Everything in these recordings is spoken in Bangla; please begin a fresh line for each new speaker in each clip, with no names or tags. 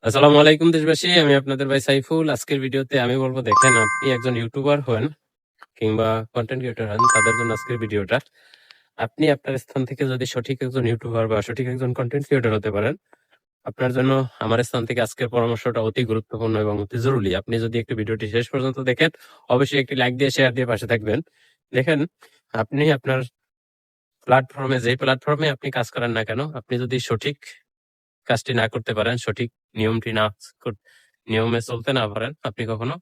আসসালামু আলাইকুম দেশবাসী, আমি আপনাদের ভাই সাইফুল। আজকের ভিডিওতে আমি বলবো, দেখেন আপনি একজন ইউটিউবার হন কিংবা কন্টেন্ট ক্রিয়েটর হন, তাদের জন্য আজকের ভিডিওটা। আপনি আপনার স্থান থেকে যদি সঠিক একজন ইউটিউবার বা সঠিক একজন কন্টেন্ট ক্রিয়েটর হতে পারেন, আপনার জন্য আমার স্থান থেকে আজকের পরামর্শটা অতি গুরুত্বপূর্ণ এবং অতি জরুরি। আপনি যদি একটু ভিডিওটি শেষ পর্যন্ত দেখেন, অবশ্যই একটি লাইক দিয়ে শেয়ার দিয়ে পাশে থাকবেন। দেখেন, আপনি আপনার প্ল্যাটফর্মে, যে প্ল্যাটফর্মে আপনি কাজ করেন না কেন, আপনি যদি সঠিক কাজটি না করতে পারেন, সঠিক নিয়মটি না নিয়মে চলতে না পারেন, আপনি কখনো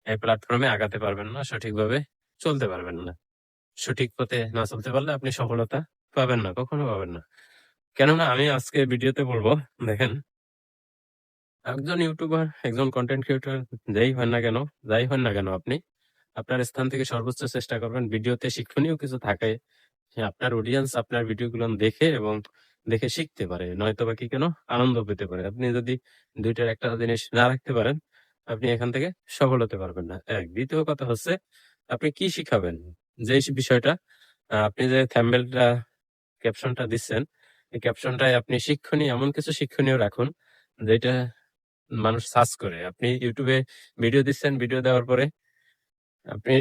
এই প্ল্যাটফর্মে আগাতে পারবেন না, সঠিকভাবে চলতে পারবেন না। সঠিক পথে না চলতে পারলে আপনি সফলতা পাবেন না, কখনো পাবেন না। কেননা আমি আজকে ভিডিওতে বলবো, দেখেন, একজন ইউটিউবার, একজন কন্টেন্ট ক্রিয়েটর, যাই হন না কেন, আপনি আপনার স্থান থেকে সর্বোচ্চ চেষ্টা করবেন ভিডিওতে শিক্ষণীয় কিছু থাকে, আপনার অডিয়েন্স আপনার ভিডিওগুলো দেখে এবং দেখে শিখতে পারে, নয়তো বা কি কেন আনন্দ পেতে পারে। আপনি যদি দুইটার একটা জিনিস না রাখতে পারেন, আপনি এখান থেকে সফল হতে পারবেন না। দ্বিতীয় কথা হচ্ছে, আপনি কি শিখাবেন, যে বিষয়টা, আপনি যে থাম্বনেলটা, ক্যাপশনটা দিচ্ছেন, এই ক্যাপশনটায় আপনি শিক্ষণীয়, এমন কিছু শিক্ষণীয় রাখুন যেটা মানুষ সার্চ করে। আপনি ইউটিউবে ভিডিও দিচ্ছেন, ভিডিও দেওয়ার পরে আপনি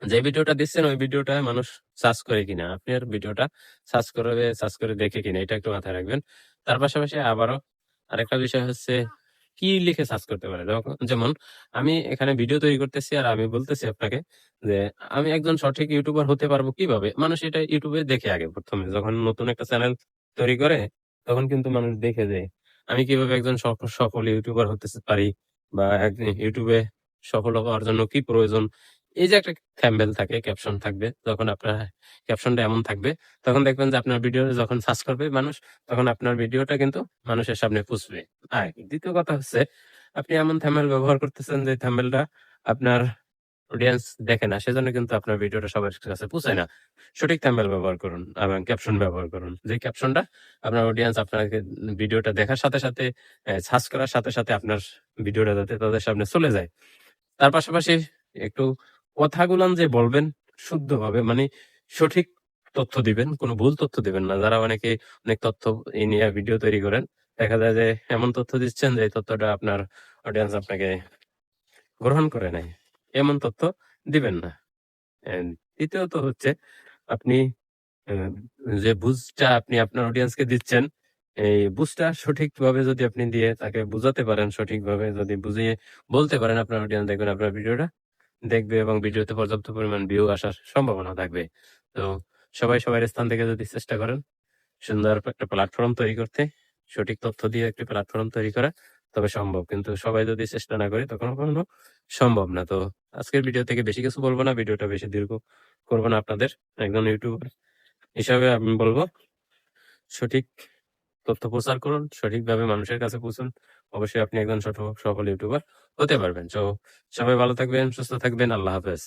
যে ভিডিওটা দিচ্ছেন ওই ভিডিওটা মানুষ সার্চ করে কিনা, আপনার ভিডিওটা সার্চ করে দেখে কিনা, এটা একটু মাথায় রাখবেন। তার পাশাপাশি আবারও আরেকটা বিষয় হচ্ছে, কি লিখে সার্চ করতে পারে। যেমন আমি এখানে ভিডিও তৈরি করতেছি আর আমি বলতেছি আপনাকে যে আমি একজন সঠিক ইউটিউবার হতে পারবো কিভাবে। মানুষ এটা ইউটিউবে দেখে, আগে প্রথমে যখন নতুন একটা চ্যানেল তৈরি করে, তখন কিন্তু মানুষ দেখে যে আমি কিভাবে একজন সফল ইউটিউবার হতে পারি, বা একজন ইউটিউবে সফল হওয়ার জন্য কি প্রয়োজন। এই যে একটা থাম্বনেল থাকে, ক্যাপশন থাকবে, যখন আপনার ক্যাপশনটা এমন থাকবে, তখন দেখবেন যে আপনার ভিডিও যখন সার্চ করবে মানুষ, তখন আপনার ভিডিওটা কিন্তু মানুষের সামনে পৌঁছবে। আর দ্বিতীয় কথা হচ্ছে, আপনি এমন থাম্বনেল ব্যবহার করতেছেন যে থাম্বনেলটা আপনার অডিয়েন্স দেখে না, সেজন্য কিন্তু আপনার ভিডিওটা সবার কাছে পৌঁছায় না। সঠিক থাম্বনেল ব্যবহার করুন এবং ক্যাপশন ব্যবহার করুন, যে ক্যাপশনটা আপনার অডিয়েন্স আপনাকে ভিডিওটা দেখার সাথে সাথে, সার্চ করার সাথে সাথে আপনার ভিডিওটা যাতে তাদের সামনে চলে যায়। তার পাশাপাশি একটু কথাগুলান যে বলবেন শুদ্ধভাবে, মানে সঠিক তথ্য দিবেন, কোনো ভুল তথ্য দিবেন না। যারা অনেকে অনেক তথ্য এই নিয়ে ভিডিও তৈরি করেন, দেখা যায় যে এমন তথ্য দিচ্ছেন যে এই তথ্যটা আপনার অডিয়েন্স আপনাকে গ্রহণ করে নাই। এমন তথ্য দিবেন না। অ্যান্ড তৃতীয়ত হচ্ছে, আপনি আ যে বুঝটা আপনি আপনার অডিয়েন্সকে দিচ্ছেন, এই বুঝটা সঠিকভাবে যদি আপনি দিয়ে তাকে বুঝাতে পারেন, সঠিকভাবে যদি বুঝিয়ে বলতে পারেন, আপনার অডিয়েন্স দেখবেন আপনার ভিডিওটা দেখবে এবং ভিডিওতে পর্যাপ্ত পরিমাণ ভিউ আসার সম্ভাবনা থাকবে। তো সবাই সবার স্থান থেকে যদি চেষ্টা করেন সুন্দর একটা প্ল্যাটফর্ম তৈরি করতে, সঠিক তথ্য দিয়ে একটি প্ল্যাটফর্ম তৈরি করা, তবে সম্ভব। কিন্তু সবাই যদি চেষ্টা না করে, তখন কখনো সম্ভব না। তো আজকের ভিডিও থেকে বেশি কিছু বলব না, ভিডিওটা বেশি দীর্ঘ করব না আপনাদের। একজন ইউটিউবার হিসাবে আমি বলব, সঠিক তথ্য প্রচার করুন, সঠিকভাবে মানুষের কাছে পৌঁছুন। অবশ্যই আপনি একজন সফল ইউটিউবার হতে পারবেন। তো সবাই ভালো থাকবেন, সুস্থ থাকবেন। আল্লাহ হাফেজ।